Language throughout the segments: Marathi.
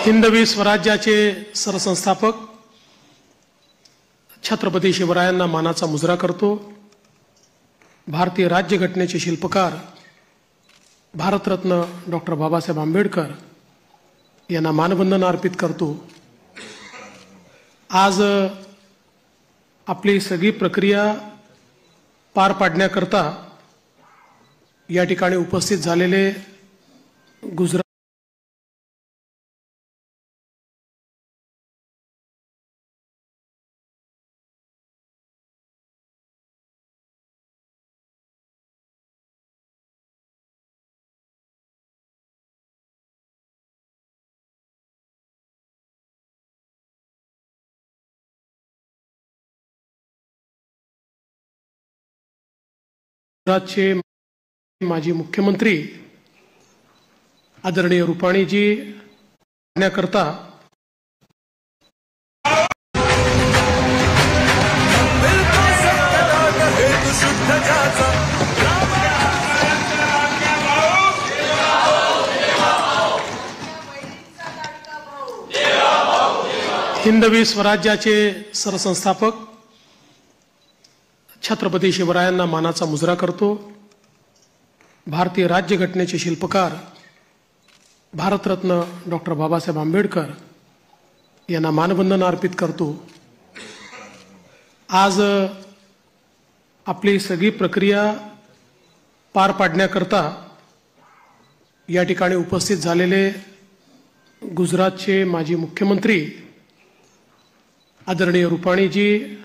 हिंदवी स्वराज्याचे सरसंस्थापक छत्रपती शिवरायांना मानाचा मुजरा करतो। भारतीय राज्यघटनेचे शिल्पकार भारतरत्न डॉक्टर बाबासाहेब आंबेडकर यांना मानवंदना अर्पित करतो। आज आपली सगळी प्रक्रिया पार पाडण्याकरता या ठिकाणी उपस्थित झालेले गुजरात चे माजी मुख्यमंत्री आदरणीय रूपाणीजी करता हिंदवी स्वराज्याचे सरसंस्थापक छत्रपती शिवरायांना मानाचा मुजरा करतो। भारतीय राज्यघटनेचे शिल्पकार भारतरत्न डॉक्टर बाबासाहेब आंबेडकर यांना मानवंदना अर्पित करतो। आज आपली सगळी प्रक्रिया पार पाडण्याकरता या ठिकाणी उपस्थित झालेले गुजरातचे माजी मुख्यमंत्री आदरणीय रूपाणीजी,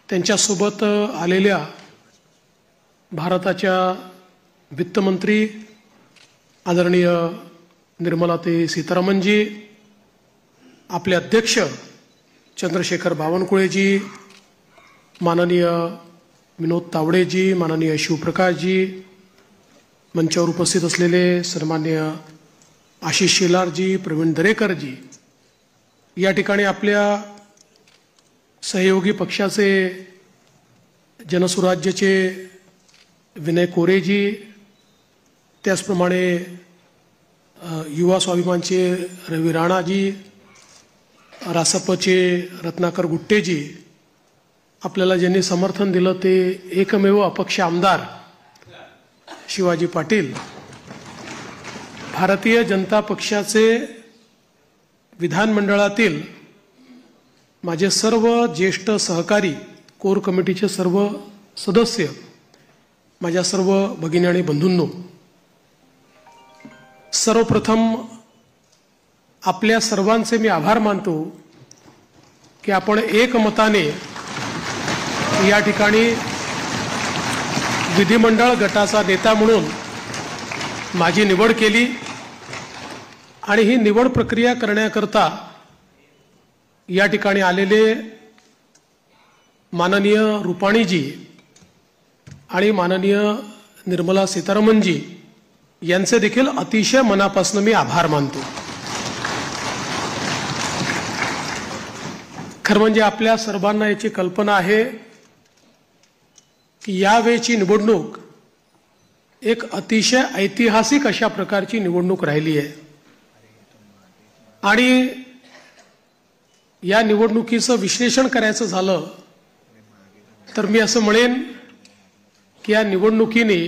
त्यांच्यासोबत आलेल्या भारताच्या वित्तमंत्री आदरणीय निर्मलाताई सीतारामनजी, आपले अध्यक्ष चंद्रशेखर बावनकुळेजी, माननीय विनोद तावडेजी, माननीय शिवप्रकाशजी, मंचावर उपस्थित असलेले सन्माननीय आशिष शेलारजी, प्रवीण दरेकरजी, या ठिकाणी आपल्या सहयोगी पक्षाचे जनसुराज्याचे विनय कोरेजी, त्याचप्रमाणे युवा स्वाभिमानचे रवी राणाजी, रासपचे रत्नाकर गुट्टेजी, आपल्याला ज्यांनी समर्थन दिलं ते एकमेव अपक्ष आमदार शिवाजी पाटील, भारतीय जनता पक्षाचे विधानमंडळातील माझे सर्व ज्येष्ठ सहकारी, कोर कमिटीचे सर्व सदस्य, माझ्या सर्व भगिनी आणि बंधूंनो, सर्वप्रथम आपल्या सर्वांचे मी आभार मानतो की आपण एकमताने या ठिकाणी विधिमंडळ गटाचा नेता म्हणून माझी निवड केली आणि ही निवड प्रक्रिया करण्याकरता या ठिकाणी आलेले माननीय रूपाणीजी आणि माननीय निर्मला सीतारामनजी यांचे देखील अतिशय मनापासून मी आभार मानतो। खरं म्हणजे आपल्या सर्वांना याची कल्पना आहे की यावेळची निवडणूक एक अतिशय ऐतिहासिक अशा प्रकारची निवडणूक राहिली आहे आणि या निवडणुकीचं विश्लेषण करायचं झालं तर मी असं म्हणेन की या निवडणुकीने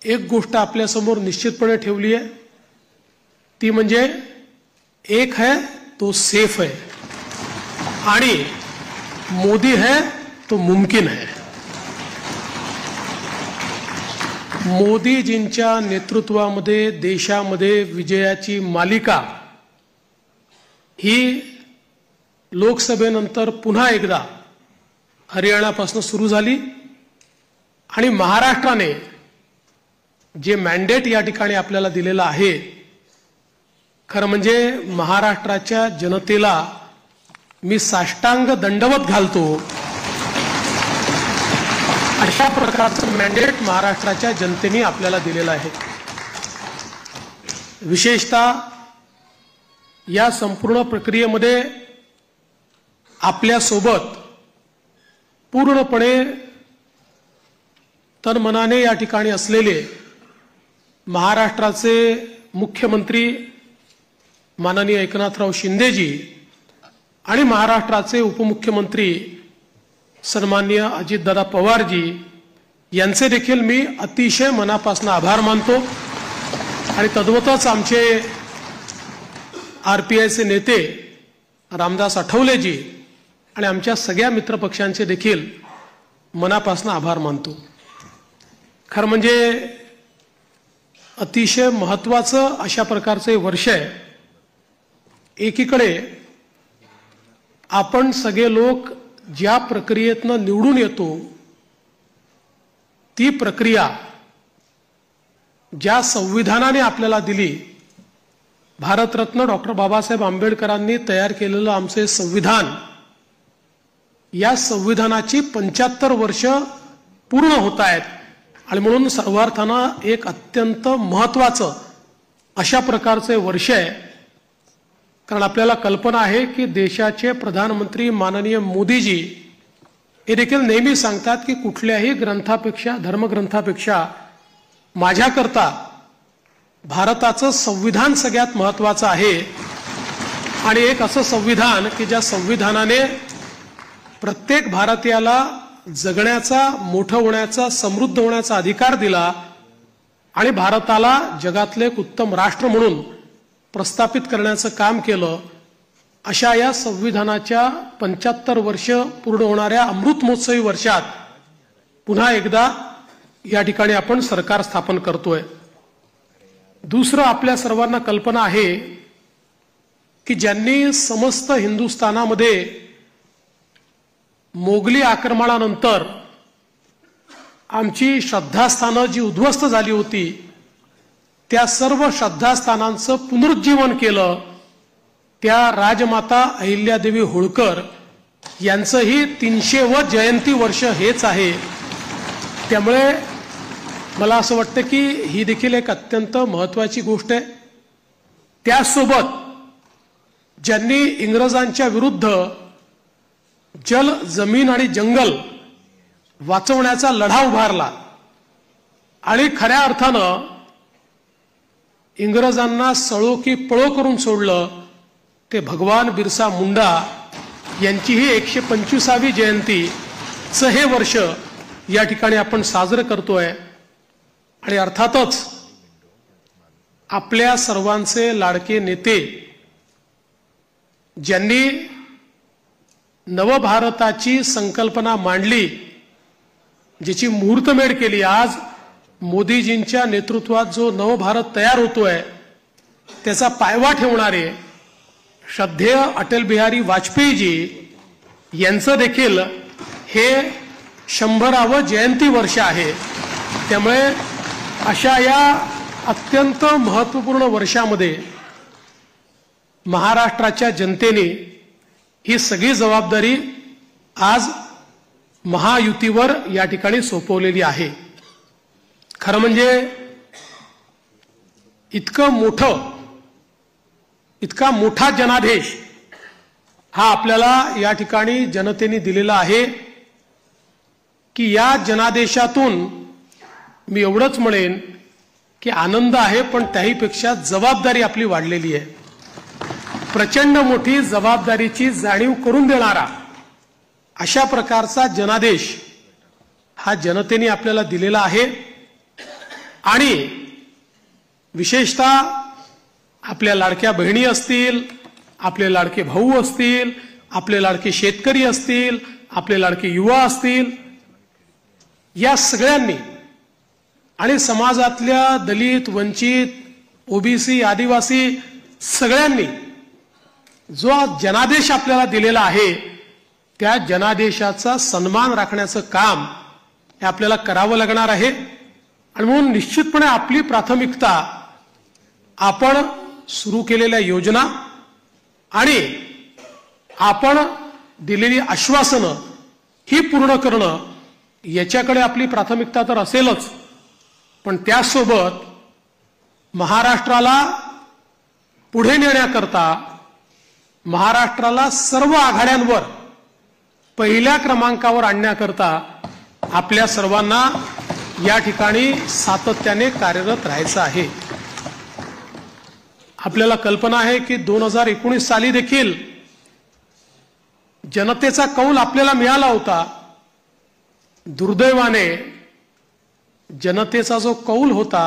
एक गोष्ट आपल्यासमोर निश्चितपणे ठेवली आहे, ती म्हणजे एक है तो सेफ है आणि मोदी है तो मुमकिन है। मोदीजींच्या नेतृत्वामध्ये देशामध्ये विजयाची मालिका ही लोकसभेनंतर पुन्हा एकदा हरियाणापासून सुरू झाली आणि महाराष्ट्राने जे मॅन्डेट या ठिकाणी आपल्याला दिलेलं आहे, खरं म्हणजे महाराष्ट्राच्या जनतेला मी साष्टांग दंडवत घालतो। अशा प्रकारचं मॅन्डेट महाराष्ट्राच्या जनतेने आपल्याला दिलेलं आहे। विशेषतः या संपूर्ण प्रक्रियेमध्ये आपल्या सोबत पूर्णपणे तनमनाने या ठिकाणी असलेले महाराष्ट्राचे मुख्यमंत्री माननीय एकनाथराव शिंदेजी आणि महाराष्ट्राचे उपमुख्यमंत्री सन्माननीय अजितदादा पवारजी यांचे देखील मी अतिशय मनापासून आभार मानतो। आणि तद्वतच आमचे आरपीआयचे नेते रामदास आठवलेजी आणि आमच्या सगळ्या मित्रपक्षांचे देखील मनापासून आभार मानतो। खरं म्हणजे अतिशय महत्त्वाचं अशा प्रकारचे वर्ष आहे। एकीकडे आपण सगळे लोक ज्या प्रक्रियेतनं निवडून येतो ती प्रक्रिया ज्या संविधानाने आपल्याला दिली, भारतरत्न डॉक्टर बाबासाहेब आंबेडकरांनी तयार केलेलं आमचे संविधान, या संविधानाची 75 वर्ष पूर्ण होत आहेत। आणि म्हणून सर्वार्थानं एक अत्यंत महत्त्वाचं अशा प्रकारचे वर्ष आहे। कारण आपल्याला कल्पना आहे की देशाचे प्रधानमंत्री माननीय मोदीजी हे देखील नेहमी सांगतात की कुठल्याही ग्रंथापेक्षा, धर्मग्रंथापेक्षा माझ्याकरता भारताचं संविधान सगळ्यात महत्त्वाचं आहे। आणि एक असं संविधान की ज्या संविधानाने प्रत्येक भारतीयाला जगण्याचा, मोठं होण्याचा, समृद्ध होण्याचा अधिकार दिला आणि भारताला जगातले एक उत्तम राष्ट्र म्हणून प्रस्थापित करण्याचं काम केलं। अशा या संविधानाच्या 75 वर्ष पूर्ण होणाऱ्या अमृत महोत्सवी वर्षात पुन्हा एकदा या ठिकाणी आपण सरकार स्थापन करतोय। दुसरं, आपल्या सर्वांना कल्पना आहे की ज्यांनी समस्त हिंदुस्थानामध्ये मोगली आक्रमणानंतर आमची श्रद्धास्थानं जी उद्ध्वस्त झाली होती त्या सर्व श्रद्धास्थानांचं पुनरुज्जीवन केलं, त्या राजमाता अहिल्यादेवी होळकर यांचंही 300वे जयंती वर्ष हेच आहे। त्यामुळे मला असं वाटतं की ही देखील एक अत्यंत महत्त्वाची गोष्ट आहे। त्यासोबत ज्यांनी इंग्रजांच्या विरुद्ध जल, जमीन आणि जंगल वाचवण्याचा लढा उभारला आणि खऱ्या अर्थानं इंग्रजांना सळो की पळो करून सोडलं, ते भगवान बिरसा मुंडा यांचीही 125वी जयंतीचं हे वर्ष या ठिकाणी आपण साजरं करतोय। आणि अर्थातच आपल्या सर्वांचे लाडके नेते ज्यांनी नवभारताची संकल्पना मांडली, ज्याची मुहूर्तमेढ केली, आज मोदीजींच्या नेतृत्वात जो नवभारत तयार होतोय त्याचा पायवा ठेवणारे श्रद्धेय अटल बिहारी वाजपेयीजी यांचं देखील हे 100वे जयंती वर्ष आहे। त्यामुळे अशा या अत्यंत महत्त्वपूर्ण वर्षामध्ये महाराष्ट्राच्या जनतेने ही सगळी जबाबदारी आज महायुतीवर या ठिकाणी सोपवलेली आहे। खरं म्हणजे इतका मोठा जनादेश हा आपल्याला या ठिकाणी जनतेने दिलेला आहे की या जनादेशातून मी एवढंच म्हणेन की आनंद आहे, पण त्याहीपेक्षा जबाबदारी आपली वाढलेली आहे। प्रचंड मोठी जबाबदारीची जाणीव करून देणारा अशा प्रकारचा जनादेश हा जनतेने आपल्याला दिलेला आहे। आणि विशेषतः आपल्या लाडक्या बहिणी असतील, आपले लाडके भाऊ असतील, आपले लाडके शेतकरी असतील, आपले लाडके युवा असतील, या सगळ्यांनी आणि समाजातल्या दलित, वंचित, ओबीसी, आदिवासी सगळ्यांनी जो जनादेश आपल्याला दिलेला आहे त्या जनादेशाचा सन्मान राखण्याचं काम हे आपल्याला करावं लागणार आहे। आणि म्हणून निश्चितपणे आपली प्राथमिकता आपण सुरू केलेल्या योजना आणि आपण दिलेली आश्वासनं ही पूर्ण करणं याच्याकडे आपली प्राथमिकता तर असेलच, पण त्यासोबत महाराष्ट्राला पुढे नेण्याकरता, महाराष्ट्राला सर्व आघाड्यांवर पहिल्या क्रमांकावर आणण्याकरता आपल्या सर्वांना या ठिकाणी सातत्याने कार्यरत राहायचं आहे। आपल्याला कल्पना आहे की 2019 साली देखील जनतेचा कौल आपल्याला मिळाला होता. दुर्दैवाने जनतेचा जो कौल होता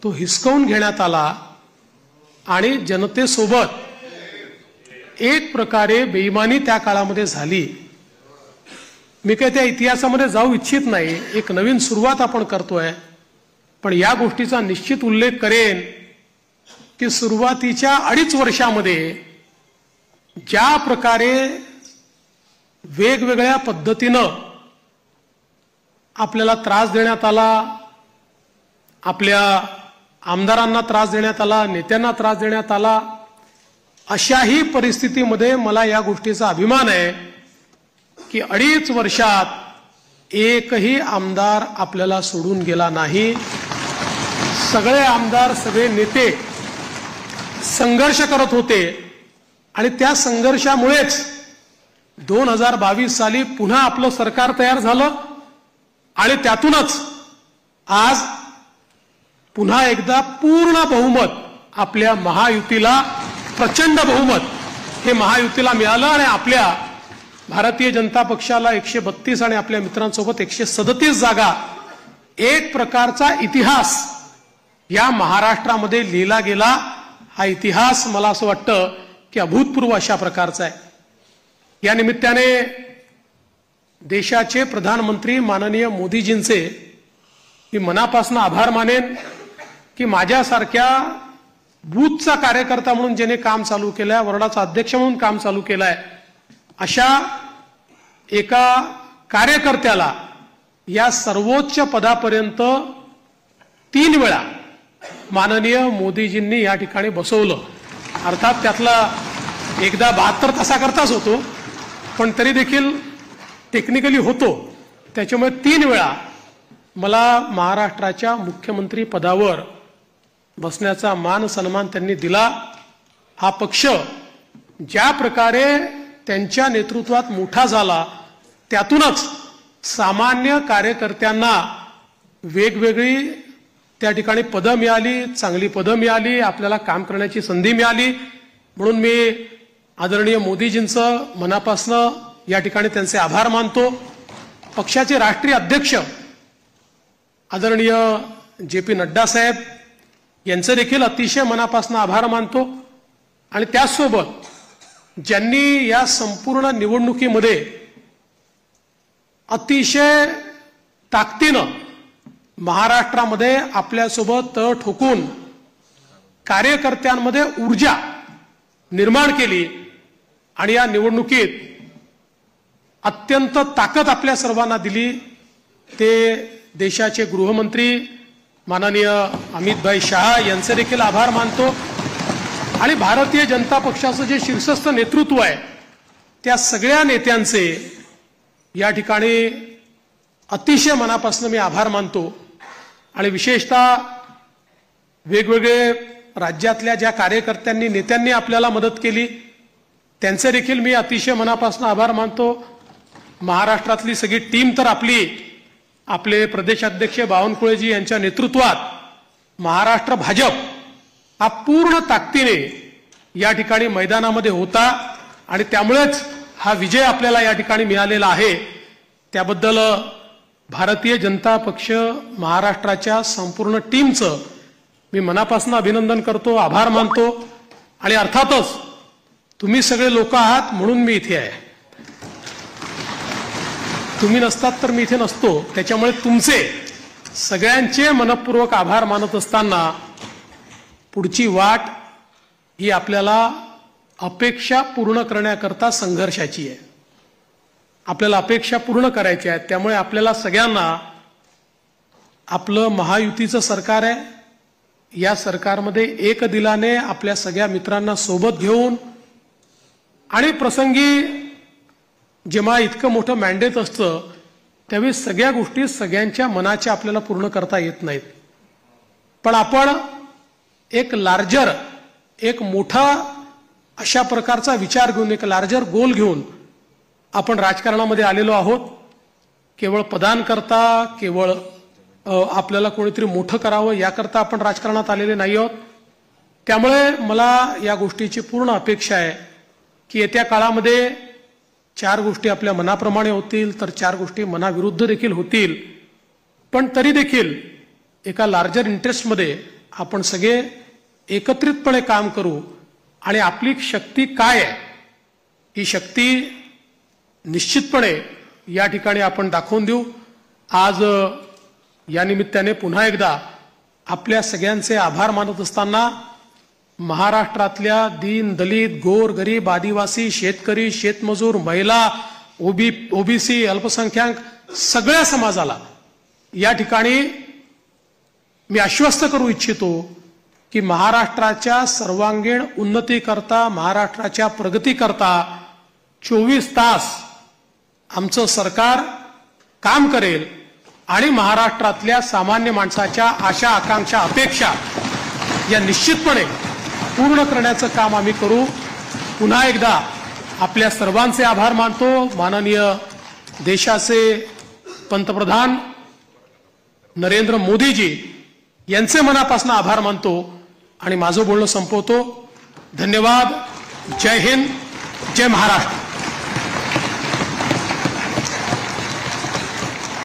तो हिसकावून घेण्यात आला आणि जनतेसोबत एक प्रकारे बेईमानी त्या काळामध्ये झाली. मी काही त्या इतिहासामध्ये जाऊ इच्छित नाही, एक नवीन सुरुवात आपण करतोय. पण या गोष्टीचा निश्चित उल्लेख करेन की सुरुवातीच्या 2.5 वर्षामध्ये ज्या प्रकारे वेगवेगळ्या पद्धतीनं आपल्याला त्रास देण्यात आला, आपल्या आमदारांना त्रास देण्यात आला, नेत्यांना त्रास देण्यात आला, अशाही परिस्थितीमध्ये मला या गोष्टीचा अभिमान आहे की 2.5 वर्षात एकही आमदार आपल्याला सोडून गेला नाही. सगळे आमदार, सगळे नेते संघर्ष करत होते आणि त्या संघर्षामुळेच 2022 साली पुन्हा आपलं सरकार तयार झालं आणि त्यातूनच आज पुन्हा एकदा पूर्ण बहुमत आपल्या महायुतीला, प्रचंड बहुमत हे महायुतीला मिळालं आणि आपल्या भारतीय जनता पक्षाला 132 आणि आपल्या मित्रांसोबत 137 जागा, एक प्रकारचा इतिहास या महाराष्ट्रामध्ये लिहिला गेला. हा इतिहास मला असं वाटतं की अभूतपूर्व अशा प्रकारचा आहे. या निमित्ताने देशाचे प्रधानमंत्री माननीय मोदीजींचे मी मनापासून आभार मानेन की माझ्यासारख्या बूथचा कार्यकर्ता म्हणून ज्याने काम चालू केलंय, वॉर्डाचा अध्यक्ष म्हणून काम चालू केलंय, अशा एका कार्यकर्त्याला या सर्वोच्च पदापर्यंत 3 वेळा माननीय मोदीजींनी या ठिकाणी बसवलं. अर्थात त्यातला एकदा 72 तासाकरताच होतो, पण तरी देखील टेक्निकली होतो. त्याच्यामुळे 3 वेळा मला महाराष्ट्राच्या मुख्यमंत्री पदावर बसण्याचा मान सन्मान त्यांनी दिला. हा पक्ष ज्या प्रकारे त्यांच्या नेतृत्वात मोठा झाला, त्यातूनच सामान्य कार्यकर्त्यांना वेगवेगळी त्या ठिकाणी पदं मिळाली, चांगली पदं मिळाली, आपल्याला काम करण्याची संधी मिळाली. म्हणून मी आदरणीय मोदीजींचं मनापासून या ठिकाणी त्यांचे आभार मानतो. पक्षाचे राष्ट्रीय अध्यक्ष आदरणीय JP नड्डा साहेब यांचे देखील अतिशय मनापासून आभार मानतो. आणि त्याचसोबत ज्यांनी या संपूर्ण निवडणुकीमध्ये अतिशय ताकदीनं महाराष्ट्रामध्ये आपल्यासोबत तळ ठोकून कार्यकर्त्यांमध्ये ऊर्जा निर्माण केली आणि या निवडणुकीत अत्यंत ताकद आपल्या सर्वांना दिली, ते देशाचे गृहमंत्री माननीय अमितभाई शहा यांचे देखील आभार मानतो. आणि भारतीय जनता पक्षाचं जे शीर्षस्थ नेतृत्व आहे त्या सगळ्या नेत्यांचे या ठिकाणी अतिशय मनापासून मी आभार मानतो. आणि विशेषतः वेगवेगळे राज्यातल्या ज्या कार्यकर्त्यांनी, नेत्यांनी आपल्याला मदत केली त्यांचे देखील मी अतिशय मनापासून आभार मानतो. महाराष्ट्रातली सगळी टीम तर आपले प्रदेशाध्यक्ष बावनकुळेजी यांच्या नेतृत्वात महाराष्ट्र भाजप हा पूर्ण ताकदीने या ठिकाणी मैदानामध्ये होता आणि त्यामुळेच हा विजय आपल्याला या ठिकाणी मिळालेला आहे. त्याबद्दल भारतीय जनता पक्ष महाराष्ट्राच्या संपूर्ण टीमचं मी मनापासून अभिनंदन करतो, आभार मानतो. आणि अर्थातच तुम्ही सगळे लोक आहात म्हणून मी इथे आहे. तुम्ही नसतात तर मी इथे नसतो. त्याच्यामुळे तुमचे सगळ्यांचे मनपूर्वक आभार मानत असताना पुढची वाट ही आपल्याला अपेक्षा पूर्ण करण्याकरता संघर्षाची आहे. आपल्याला अपेक्षा पूर्ण करायच्या आहेत. त्यामुळे आपल्याला सगळ्यांना आपलं महायुतीचं सरकार आहे, या सरकारमध्ये एक दिलाने आपल्या सगळ्या मित्रांना सोबत घेऊन आणि प्रसंगी जेव्हा इतकं मोठं मॅन्डेट असतं त्यावेळी सगळ्या गोष्टी सगळ्यांच्या मनाच्या आपल्याला पूर्ण करता येत नाहीत. पण आपण एक लार्जर, एक मोठा अशा प्रकारचा विचार घेऊन, एक लार्जर गोल घेऊन आपण राजकारणामध्ये आलेलो आहोत. केवळ पदांकरता, केवळ आपल्याला कोणीतरी मोठं करावं याकरता आपण राजकारणात आलेले नाही आहोत. त्यामुळे मला या गोष्टीची पूर्ण अपेक्षा आहे की येत्या काळामध्ये 4 गोष्टी आपल्या मनाप्रमाणे होतील तर 4 गोष्टी मनाविरुद्ध देखील होतील, पण तरी देखील एका लार्जर इंटरेस्टमध्ये आपण सगळे एकत्रितपणे काम करू आणि आपली शक्ती काय आहे ही शक्ती निश्चितपणे या ठिकाणी आपण दाखवून देऊ। आज या निमित्ताने पुन्हा एकदा आपल्या सगळ्यांचे आभार मानत असताना महाराष्ट्रातल्या दीन दलित गोर गरीब आदिवासी शेतकरी शेतमजूर महिला ओबीसी अल्पसंख्याक सगळ्या समाजाला या ठिकाणी मी आश्वस्त करू इच्छितो की महाराष्ट्राच्या सर्वांगीण उन्नतीकरता महाराष्ट्राच्या प्रगतीकरता 24 तास आमचं सरकार काम करेल आणि महाराष्ट्रातल्या सामान्य माणसाच्या आशा आकांक्षा अपेक्षा या निश्चितपणे पूर्ण करण्याचं काम आम्ही करू। पुन्हा एकदा आपल्या सर्वांचे आभार मानतो। माननीय देशाचे पंतप्रधान नरेंद्र मोदीजी यांचे मनापासून आभार मानतो आणि माझं बोलणं संपवतो। धन्यवाद। जय हिंद, जय महाराष्ट्र।